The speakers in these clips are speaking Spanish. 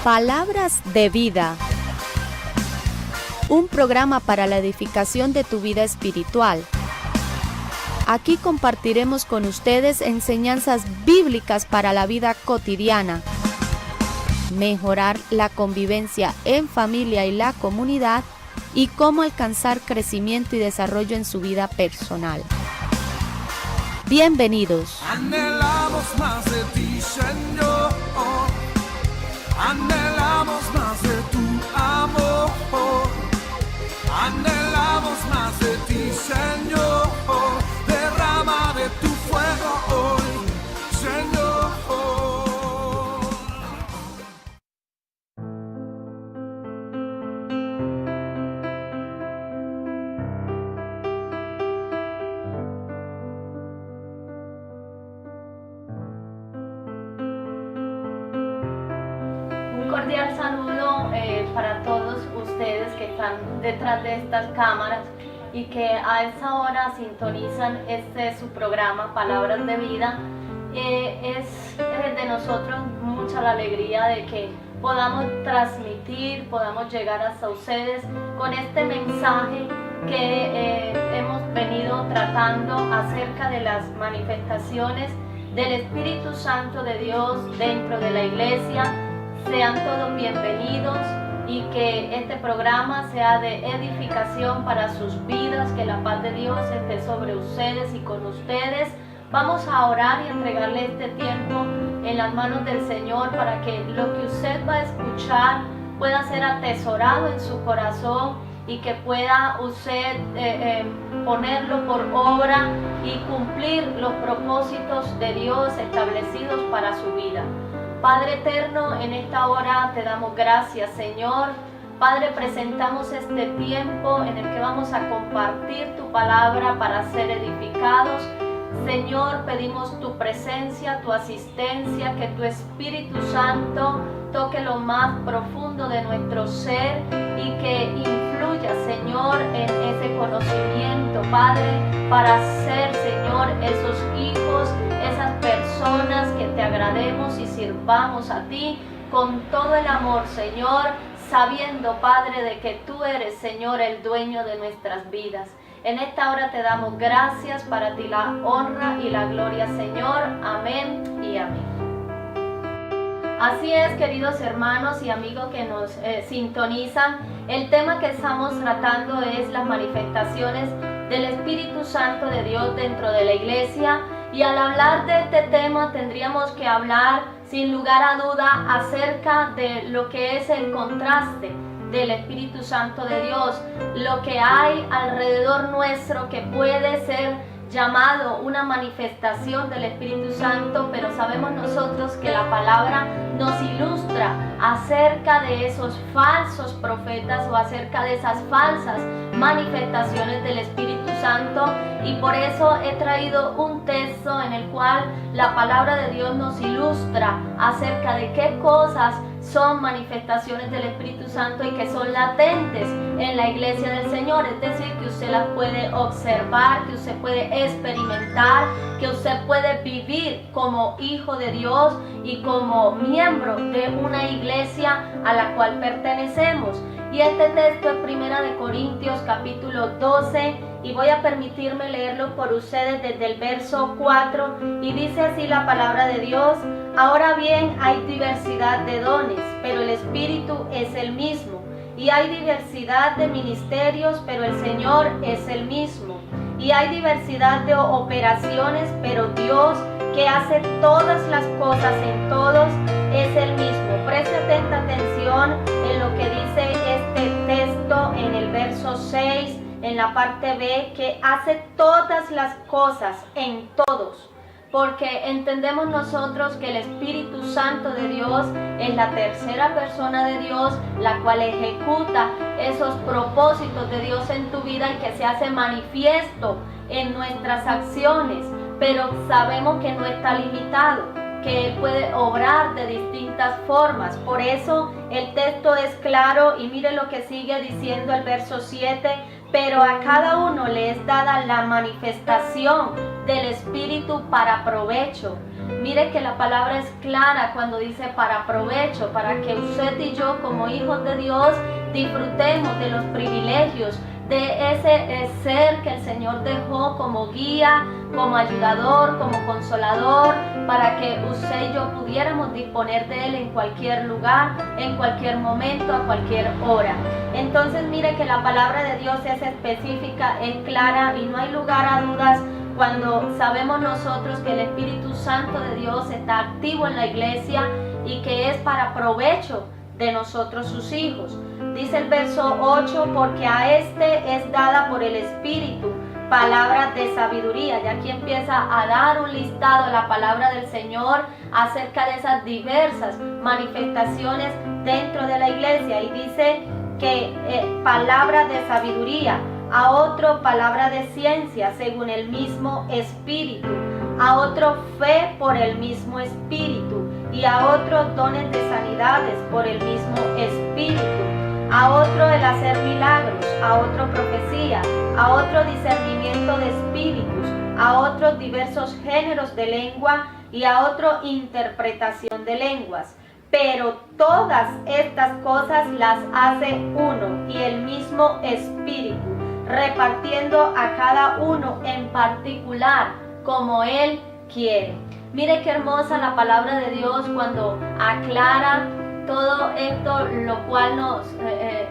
Palabras de vida. Un programa para la edificación de tu vida espiritual. Aquí compartiremos con ustedes enseñanzas bíblicas para la vida cotidiana, mejorar la convivencia en familia y la comunidad y cómo alcanzar crecimiento y desarrollo en su vida personal. Bienvenidos. Anhelamos más de ti, Señor. Anhelamos más de tu amor. Anhelamos más de ti, Señor. Derrama de tu fuego hoy, Señor. Un cordial saludo para todos ustedes que están detrás de estas cámaras y que a esta hora sintonizan su programa Palabras de Vida. Es de nosotros mucha la alegría de que podamos transmitir, podamos llegar hasta ustedes con este mensaje que hemos venido tratando acerca de las manifestaciones del Espíritu Santo de Dios dentro de la iglesia. Sean todos bienvenidos y que este programa sea de edificación para sus vidas, que la paz de Dios esté sobre ustedes y con ustedes. Vamos a orar y entregarle este tiempo en las manos del Señor para que lo que usted va a escuchar pueda ser atesorado en su corazón y que pueda usted ponerlo por obra y cumplir los propósitos de Dios establecidos para su vida. Padre eterno, en esta hora te damos gracias, Señor. Padre, presentamos este tiempo en el que vamos a compartir tu palabra para ser edificados. Señor, pedimos tu presencia, tu asistencia, que tu Espíritu Santo toque lo más profundo de nuestro ser y que influya, Señor, en ese conocimiento, Padre, para ser, Señor, esos hijos, esas personas que te agrademos y sirvamos a ti con todo el amor, Señor, sabiendo, Padre, de que tú eres, Señor, el dueño de nuestras vidas. En esta hora te damos gracias, para ti la honra y la gloria, Señor. Amén y amén. Así es, queridos hermanos y amigos que nos sintonizan, el tema que estamos tratando es las manifestaciones del Espíritu Santo de Dios dentro de la iglesia. Y al hablar de este tema tendríamos que hablar sin lugar a duda acerca de lo que es el contraste del Espíritu Santo de Dios, lo que hay alrededor nuestro que puede ser llamado una manifestación del Espíritu Santo, pero sabemos nosotros que la palabra nos ilustra acerca de esos falsos profetas o acerca de esas falsas manifestaciones del Espíritu Santo, y por eso he traído un texto en el cual la palabra de Dios nos ilustra acerca de qué cosas son manifestaciones del Espíritu Santo y que son latentes en la iglesia del Señor, es decir, que usted las puede observar, que usted puede experimentar, que usted puede vivir como hijo de Dios y como miembro de una iglesia a la cual pertenecemos. Y este texto es 1 Corintios capítulo 12 y voy a permitirme leerlo por ustedes desde el verso 4 y dice así la palabra de Dios: ahora bien, hay diversidad de dones, pero el Espíritu es el mismo, y hay diversidad de ministerios, pero el Señor es el mismo, y hay diversidad de operaciones, pero Dios, que hace todas las cosas en todos, es el mismo. Preste atenta atención en lo que dice este texto en el verso 6, en la parte B, que hace todas las cosas en todos. Porque entendemos nosotros que el Espíritu Santo de Dios es la tercera persona de Dios, la cual ejecuta esos propósitos de Dios en tu vida y que se hace manifiesto en nuestras acciones. Pero sabemos que no está limitado, que Él puede obrar de distintas formas. Por eso el texto es claro y mire lo que sigue diciendo el verso 7: pero a cada uno le es dada la manifestación del Espíritu para provecho. Mire que la palabra es clara cuando dice para provecho, para que usted y yo como hijos de Dios disfrutemos de los privilegios, de ese ser que el Señor dejó como guía, como ayudador, como consolador, para que usted y yo pudiéramos disponer de Él en cualquier lugar, en cualquier momento, a cualquier hora. Entonces mire que la palabra de Dios es específica, es clara y no hay lugar a dudas cuando sabemos nosotros que el Espíritu Santo de Dios está activo en la iglesia y que es para provecho de nosotros sus hijos. Dice el verso 8, porque a este es dada por el Espíritu palabra de sabiduría. Y aquí empieza a dar un listado la palabra del Señor acerca de esas diversas manifestaciones dentro de la iglesia. Y dice que palabra de sabiduría, a otro palabra de ciencia según el mismo Espíritu, a otro fe por el mismo Espíritu, y a otros dones de sanidades por el mismo Espíritu, a otro el hacer milagros, a otro profecía, a otro discernimiento de espíritus, a otros diversos géneros de lengua y a otro interpretación de lenguas. Pero todas estas cosas las hace uno y el mismo Espíritu, repartiendo a cada uno en particular como Él quiere. Mire qué hermosa la palabra de Dios cuando aclara todo esto, lo cual nos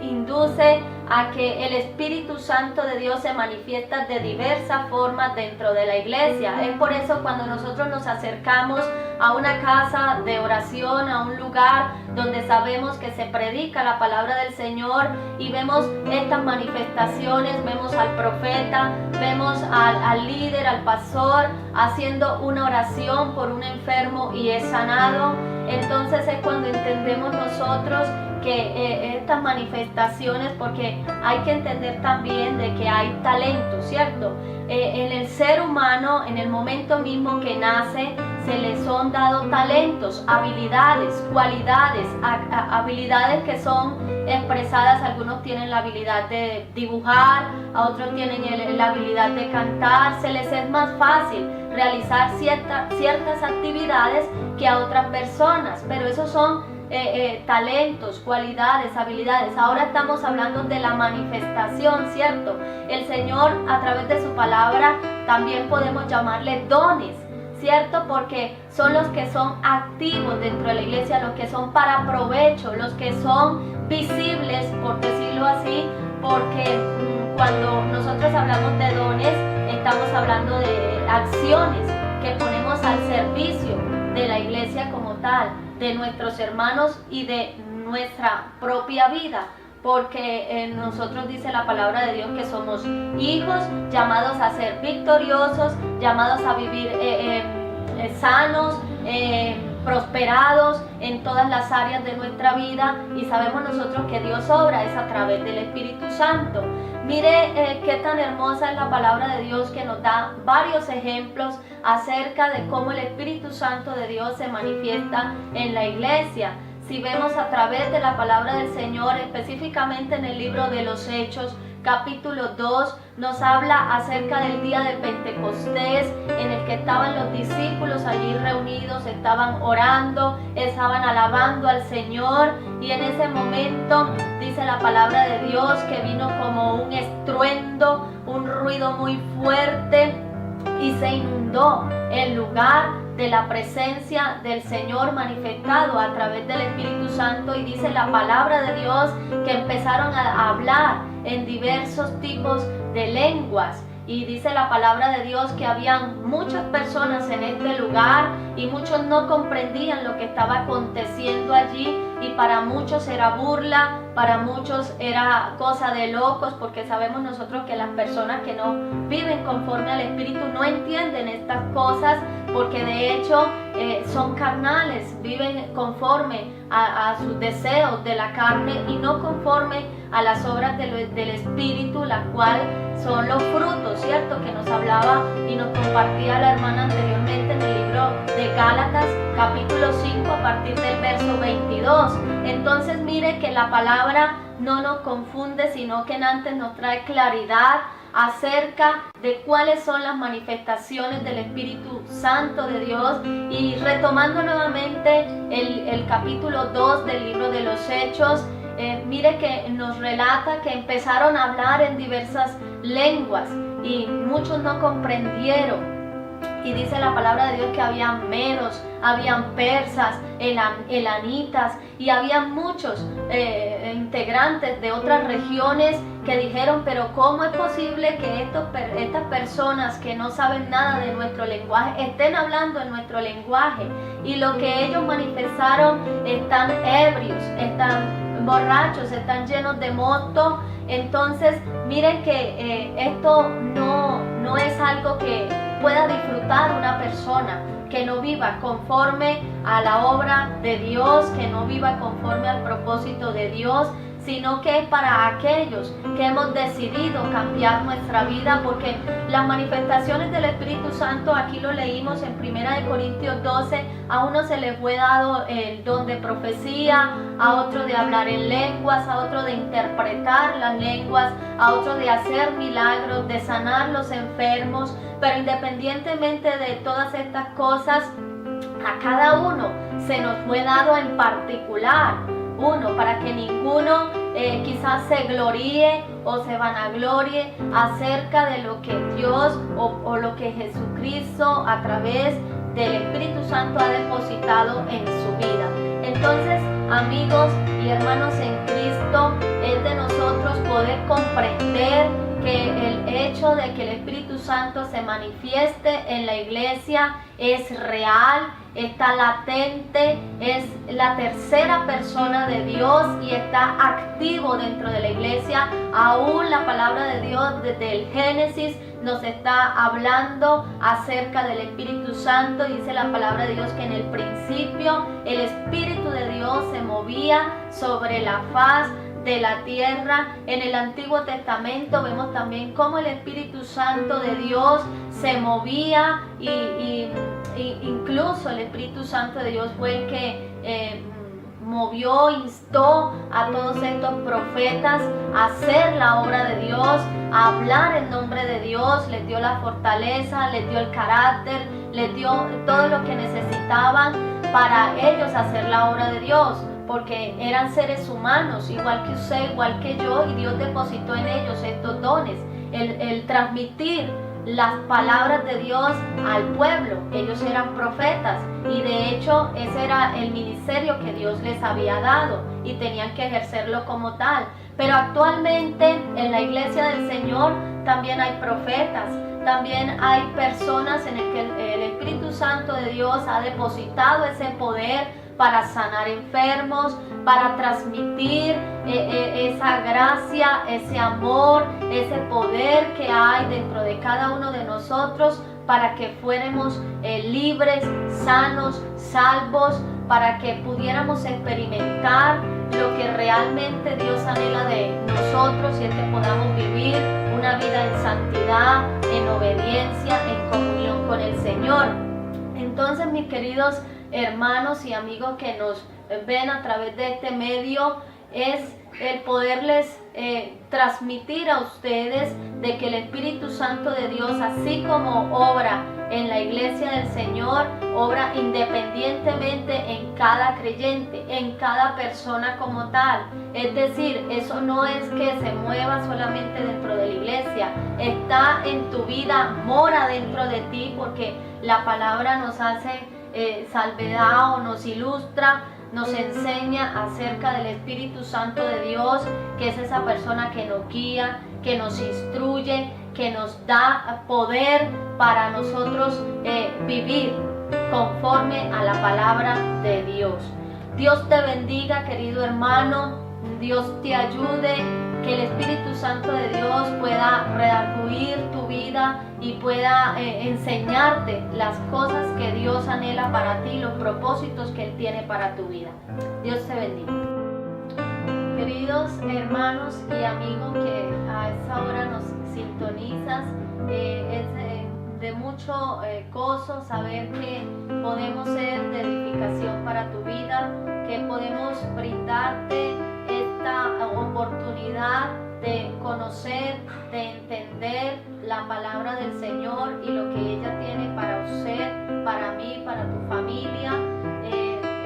induce a que el Espíritu Santo de Dios se manifiesta de diversas formas dentro de la iglesia. Es por eso cuando nosotros nos acercamos a una casa de oración, a un lugar donde sabemos que se predica la palabra del Señor y vemos estas manifestaciones, vemos al profeta, vemos al líder, al pastor haciendo una oración por un enfermo y es sanado. Entonces es cuando entendemos nosotros que estas manifestaciones, porque hay que entender también de que hay talento, ¿cierto? En el ser humano, en el momento mismo que nace, se le son dados talentos, habilidades, cualidades, habilidades que son expresadas. Algunos tienen la habilidad de dibujar, a otros tienen la habilidad de cantar. Se les es más fácil realizar ciertas actividades que a otras personas, pero esos son talentos, cualidades, habilidades. Ahora estamos hablando de la manifestación, ¿cierto? El Señor a través de su palabra también podemos llamarle dones, ¿cierto? Porque son los que son activos dentro de la iglesia, los que son para provecho, los que son visibles, por decirlo así, porque cuando nosotros hablamos de dones, estamos hablando de acciones que ponemos al servicio de la iglesia como tal, de nuestros hermanos y de nuestra propia vida, porque nosotros dice la palabra de Dios que somos hijos llamados a ser victoriosos, llamados a vivir sanos, prosperados en todas las áreas de nuestra vida, y sabemos nosotros que Dios obra es a través del Espíritu Santo. Mire qué tan hermosa es la palabra de Dios, que nos da varios ejemplos acerca de cómo el Espíritu Santo de Dios se manifiesta en la iglesia. Si vemos a través de la palabra del Señor, específicamente en el libro de los Hechos, capítulo 2, nos habla acerca del día de Pentecostés, en el que estaban los discípulos allí reunidos, estaban orando, estaban alabando al Señor, y en ese momento dice la palabra de Dios que vino como un estruendo, un ruido muy fuerte, y se inundó el lugar de la presencia del Señor manifestado a través del Espíritu Santo. Y dice la palabra de Dios que empezaron a hablar en diversos tipos de lenguas. Y dice la palabra de Dios que habían muchas personas en este lugar y muchos no comprendían lo que estaba aconteciendo allí, y para muchos era burla, para muchos era cosa de locos, porque sabemos nosotros que las personas que no viven conforme al Espíritu no entienden estas cosas, porque de hecho son carnales, viven conforme a sus deseos de la carne y no conforme a las obras del Espíritu, la cual son los frutos, ¿cierto? Que nos hablaba y nos compartía la hermana anteriormente en el libro de Gálatas, capítulo 5, a partir del verso 22. Entonces mire que la palabra no nos confunde, sino que antes nos trae claridad acerca de cuáles son las manifestaciones del Espíritu Santo de Dios. Y retomando nuevamente el capítulo 2 del libro de los Hechos, mire que nos relata que empezaron a hablar en diversas lenguas y muchos no comprendieron. Y dice la palabra de Dios que habían medos, habían persas, elanitas, y había muchos integrantes de otras regiones que dijeron: pero ¿cómo es posible que estas personas que no saben nada de nuestro lenguaje estén hablando en nuestro lenguaje? Y lo que ellos manifestaron, están ebrios, están borrachos, están llenos de mosto. Entonces miren que esto no es algo que pueda disfrutar una persona que no viva conforme a la obra de Dios, que no viva conforme al propósito de Dios, sino que es para aquellos que hemos decidido cambiar nuestra vida, porque las manifestaciones del Espíritu Santo, aquí lo leímos en 1 Corintios 12, a uno se le fue dado el don de profecía, a otro de hablar en lenguas, a otro de interpretar las lenguas, a otro de hacer milagros, de sanar los enfermos. Pero independientemente de todas estas cosas, a cada uno se nos fue dado en particular uno, para que ninguno quizás se gloríe o se vanaglorie acerca de lo que Dios o lo que Jesucristo a través del Espíritu Santo ha depositado en su vida. Entonces, amigos y hermanos en Cristo, es de nosotros poder comprender que el hecho de que el Espíritu Santo se manifieste en la iglesia es real, está latente, es la tercera persona de Dios y está activo dentro de la iglesia. Aún la palabra de Dios desde el Génesis nos está hablando acerca del Espíritu Santo. Dice la palabra de Dios que en el principio el Espíritu de Dios se movía sobre la faz de la tierra. En el Antiguo Testamento vemos también cómo el Espíritu Santo de Dios se movía y incluso el Espíritu Santo de Dios fue el que movió, instó a todos estos profetas a hacer la obra de Dios, a hablar en nombre de Dios. Les dio la fortaleza, les dio el carácter, les dio todo lo que necesitaban para ellos hacer la obra de Dios, porque eran seres humanos, igual que usted, igual que yo, y Dios depositó en ellos estos dones, el transmitir las palabras de Dios al pueblo. Ellos eran profetas y de hecho ese era el ministerio que Dios les había dado y tenían que ejercerlo como tal. Pero actualmente en la iglesia del Señor también hay profetas, también hay personas en las que el Espíritu Santo de Dios ha depositado ese poder para sanar enfermos, para transmitir esa gracia, ese amor, ese poder que hay dentro de cada uno de nosotros, para que fuéramos libres, sanos, salvos, para que pudiéramos experimentar lo que realmente Dios anhela de nosotros, y es que podamos vivir una vida en santidad, en obediencia, en comunión con el Señor. Entonces, mis queridos hermanos y amigos que nos ven a través de este medio, es el poderles transmitir a ustedes de que el Espíritu Santo de Dios, así como obra en la iglesia del Señor, obra independientemente en cada creyente, en cada persona como tal. Es decir, eso no es que se mueva solamente dentro de la iglesia, está en tu vida, mora dentro de ti, porque la palabra nos hace salvedad o nos ilustra, nos enseña acerca del Espíritu Santo de Dios, que es esa persona que nos guía, que nos instruye, que nos da poder para nosotros vivir conforme a la palabra de Dios. Dios te bendiga, querido hermano, Dios te ayude, que el Espíritu Santo de Dios pueda redarguir tu vida y pueda enseñarte las cosas que Dios anhela para ti, los propósitos que Él tiene para tu vida. Dios te bendiga. Queridos hermanos y amigos que a esta hora nos sintonizas, es de mucho gozo saber que podemos ser de edificación para tu vida, que podemos brindarte esta oportunidad de conocer, de entender la palabra del Señor y lo que ella tiene para usted, para mí, para tu familia.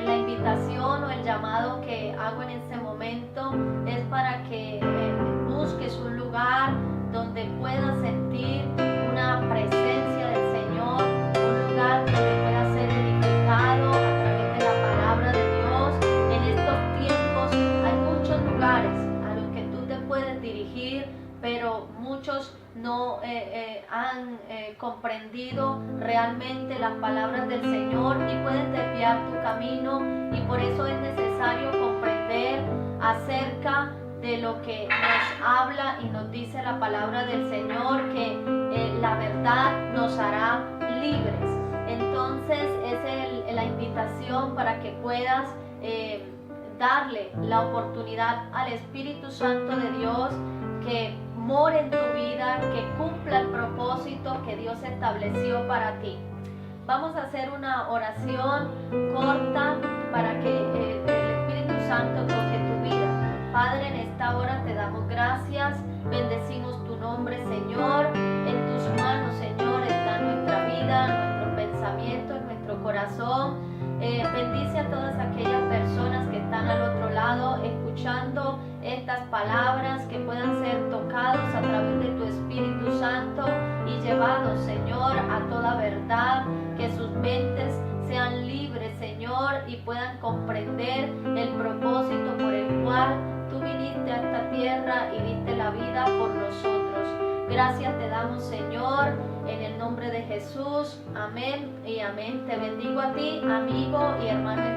La invitación o el llamado que hago en este momento es para que busques un lugar donde puedas sentir una presencia del Señor, un lugar donde puedas ser edificado a través de la palabra de Dios. En estos tiempos hay muchos lugares a los que tú te puedes dirigir, pero muchos no han comprendido realmente las palabras del Señor y pueden desviar tu camino, y por eso es necesario comprender acerca de lo que nos habla y nos dice la palabra del Señor, que la verdad nos hará libres. Entonces es la invitación para que puedas darle la oportunidad al Espíritu Santo de Dios que more en tu vida, que cumpla el propósito que Dios estableció para ti. Vamos a hacer una oración corta para que el Espíritu Santo toque tu vida. Padre, en esta hora te damos gracias, bendecimos tu nombre, Señor. En tus manos, Señor, está nuestra vida, nuestros pensamientos, nuestro corazón. Bendice a todas aquellas personas que están al otro lado escuchando estas palabras, que puedan ser tocados a través de tu Espíritu Santo y llevados, Señor, a toda verdad, que sus mentes sean libres, Señor, y puedan comprender el propósito por el cual tú viniste a esta tierra y diste la vida por nosotros. Gracias te damos, Señor, en el nombre de Jesús. Amén y amén. Te bendigo a ti, amigo y hermano